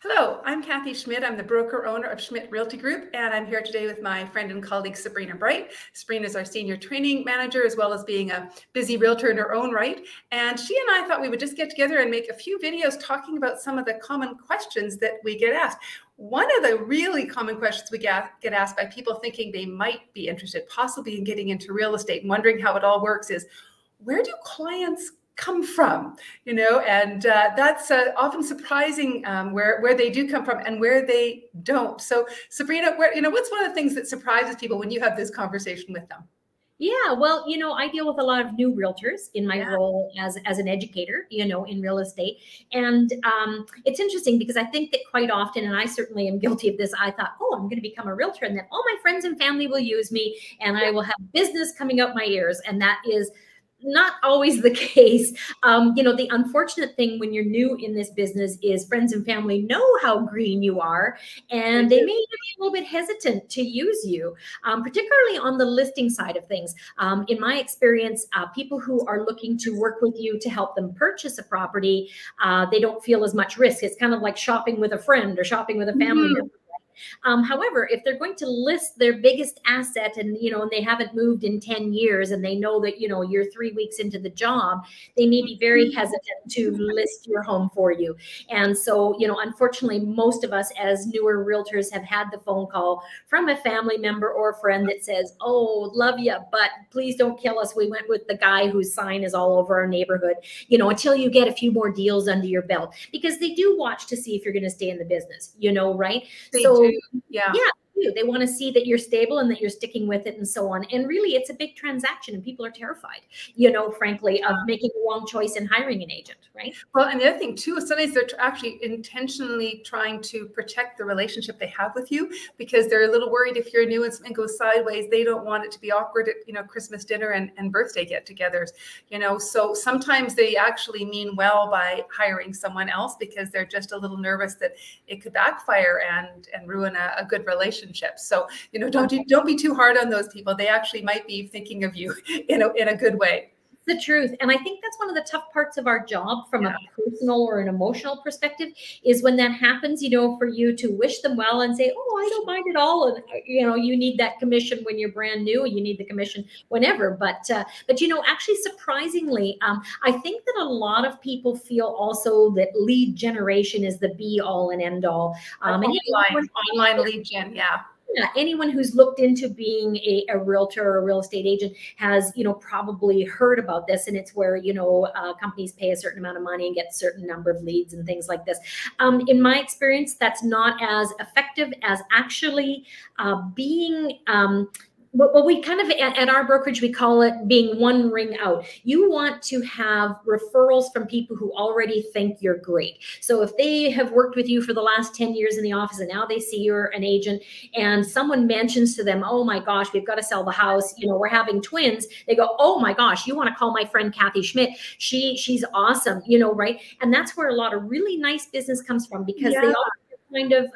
Hello, I'm Kathy Schmidt. I'm the broker owner of Schmidt Realty Group, and I'm here today with my friend and colleague, Sabrina Bright. Sabrina is our senior training manager, as well as being a busy realtor in her own right. And she and I thought we would just get together and make a few videos talking about some of the common questions that we get asked. One of the really common questions we get asked by people thinking they might be interested, possibly in getting into real estate and wondering how it all works is, where do clients come from? And that's often surprising where they do come from and where they don't. So Sabrina, what's one of the things that surprises people when you have this conversation with them? Yeah, well, I deal with a lot of new realtors in my role as an educator, in real estate. And it's interesting because I think that quite often, and I certainly am guilty of this, I thought, oh, I'm going to become a realtor and then all my friends and family will use me and I will have business coming out my ears. And that is not always the case. The unfortunate thing when you're new in this business is friends and family know how green you are, and they may be a little bit hesitant to use you, particularly on the listing side of things. In my experience, people who are looking to work with you to help them purchase a property, they don't feel as much risk. It's kind of like shopping with a friend or shopping with a family member. However, if they're going to list their biggest asset and, and they haven't moved in 10 years and they know that, you're 3 weeks into the job, they may be very hesitant to list your home for you. And so, unfortunately, most of us as newer realtors have had the phone call from a family member or a friend that says, oh, love you, but please don't kill us. We went with the guy whose sign is all over our neighborhood, until you get a few more deals under your belt, because they do watch to see if you're going to stay in the business, right? So yeah, they want to see that you're stable and that you're sticking with it and so on. And really, it's a big transaction and people are terrified, frankly, of making the wrong choice in hiring an agent, right? Well, and the other thing too is sometimes they're actually intentionally trying to protect the relationship they have with you because they're a little worried if you're new and something goes sideways, they don't want it to be awkward at, Christmas dinner and birthday get-togethers, so sometimes they actually mean well by hiring someone else because they're just a little nervous that it could backfire and ruin a good relationship. So, don't be too hard on those people. They actually might be thinking of you in a good way. The truth. And I think that's one of the tough parts of our job from a personal or an emotional perspective is when that happens, for you to wish them well and say, oh, I don't mind at all. And, you need that commission when you're brand new, you need the commission whenever. But actually, surprisingly, I think that a lot of people feel also that lead generation is the be all and end all. Online lead gen. Yeah. Yeah, anyone who's looked into being a realtor or a real estate agent has, probably heard about this. And it's where, companies pay a certain amount of money and get a certain number of leads and things like this. In my experience, that's not as effective as actually being well, we kind of, at our brokerage, we call it being one ring out. You want to have referrals from people who already think you're great. So if they have worked with you for the last 10 years in the office and now they see you're an agent and someone mentions to them, oh my gosh, we've got to sell the house, we're having twins. They go, oh my gosh, you want to call my friend Kathy Schmidt. She's awesome, right? And that's where a lot of really nice business comes from because they all kind of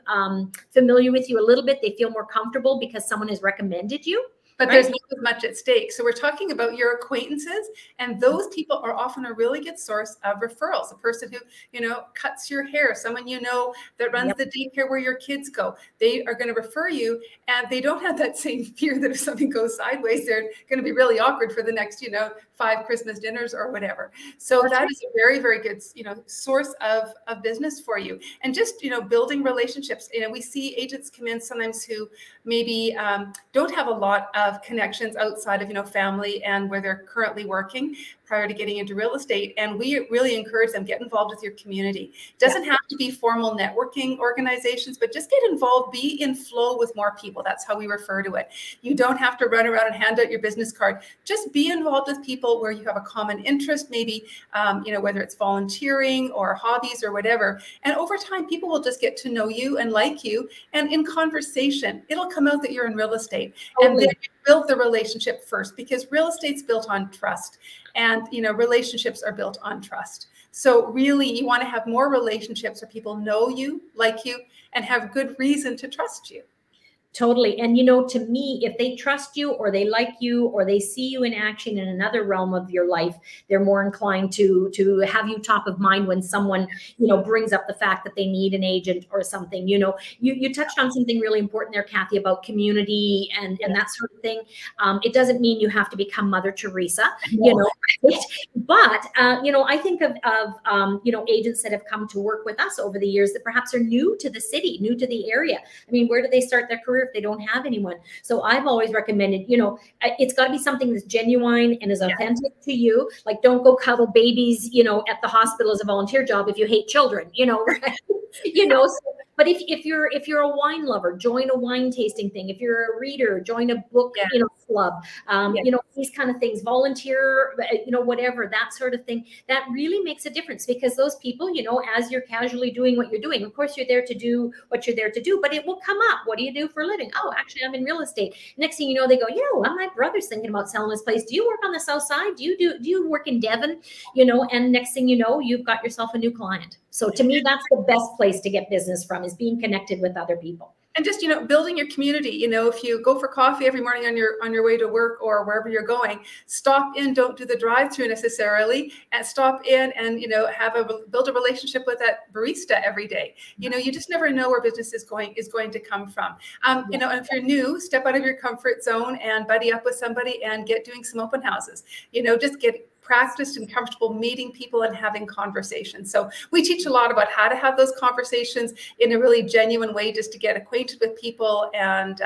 familiar with you a little bit. They feel more comfortable because someone has recommended you. But there's not as much at stake. So we're talking about your acquaintances, and those people are often a really good source of referrals. A person who, cuts your hair, someone that runs the daycare where your kids go. They are going to refer you, and they don't have that same fear that if something goes sideways, they're going to be really awkward for the next, 5 Christmas dinners or whatever. So that is a very, very good, source of business for you. And just, building relationships. We see agents come in sometimes who maybe don't have a lot of connections outside of family and where they're currently working prior to getting into real estate. And we really encourage them, get involved with your community. It doesn't have to be formal networking organizations, but just get involved, be in flow with more people. That's how we refer to it. You don't have to run around and hand out your business card. Just be involved with people where you have a common interest, maybe, whether it's volunteering or hobbies or whatever. And over time, people will just get to know you and like you. And in conversation, it'll come out that you're in real estate. And then you build the relationship first, because real estate's built on trust. And, relationships are built on trust. So really, you want to have more relationships where people know you, like you, and have good reason to trust you. Totally. And, to me, if they trust you or they like you or they see you in action in another realm of your life, they're more inclined to have you top of mind when someone, brings up the fact that they need an agent or something. You touched on something really important there, Kathy, about community and that sort of thing. It doesn't mean you have to become Mother Teresa, right? But, I think of agents that have come to work with us over the years that perhaps are new to the city, new to the area. I mean, where do they start their career if they don't have anyone? So I've always recommended, it's got to be something that's genuine and is authentic to you. Like, don't go cuddle babies, at the hospital as a volunteer job if you hate children, right? So, but if you're a wine lover, join a wine tasting thing. If you're a reader, join a book, club. These kind of things, volunteer, whatever, that sort of thing. That really makes a difference, because those people, as you're casually doing what you're doing, of course you're there to do what you're there to do, but it will come up. What do you do for a living? Oh, actually, I'm in real estate. Next thing you know, they go, well, my brother's thinking about selling his place. Do you work on the south side? Do you work in Devon? And next thing you know, you've got yourself a new client. So to me, that's the best place to get business from, is being connected with other people. And just, building your community. If you go for coffee every morning on your way to work or wherever you're going, stop in, don't do the drive-through necessarily, and stop in and, build a relationship with that barista every day. You just never know where business is going to come from. And if you're new, step out of your comfort zone and buddy up with somebody and get doing some open houses. Just get practiced and comfortable meeting people and having conversations. So we teach a lot about how to have those conversations in a really genuine way, just to get acquainted with people and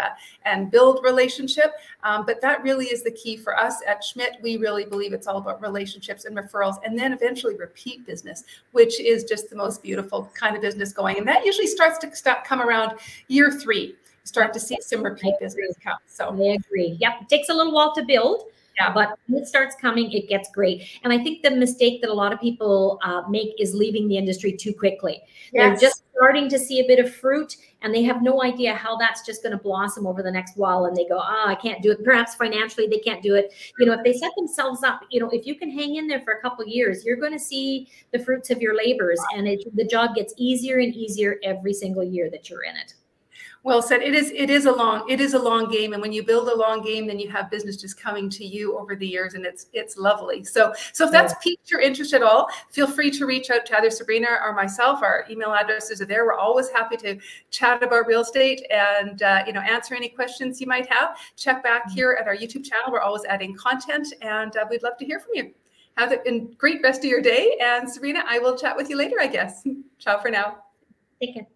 build relationship. But that really is the key for us at Schmidt. We really believe it's all about relationships and referrals, and then eventually repeat business, which is just the most beautiful kind of business going. And that usually starts to come around year 3. Start to see some repeat business come. So I agree. Yep. It takes a little while to build. Yeah. But when it starts coming, it gets great. And I think the mistake that a lot of people make is leaving the industry too quickly. They're just starting to see a bit of fruit, and they have no idea how that's just going to blossom over the next while. And they go, I can't do it. Perhaps financially they can't do it. If they set themselves up, if you can hang in there for a couple of years, you're going to see the fruits of your labors, and the job gets easier and easier every single year that you're in it. Well said. It is a long game, and when you build a long game, then you have business just coming to you over the years, and it's lovely. So if that's piqued your interest at all, feel free to reach out to either Sabrina or myself. Our email addresses are there. We're always happy to chat about real estate and answer any questions you might have. Check back here at our YouTube channel. We're always adding content, and we'd love to hear from you. Have a great rest of your day, and Sabrina, I will chat with you later, I guess. Ciao for now. Take care.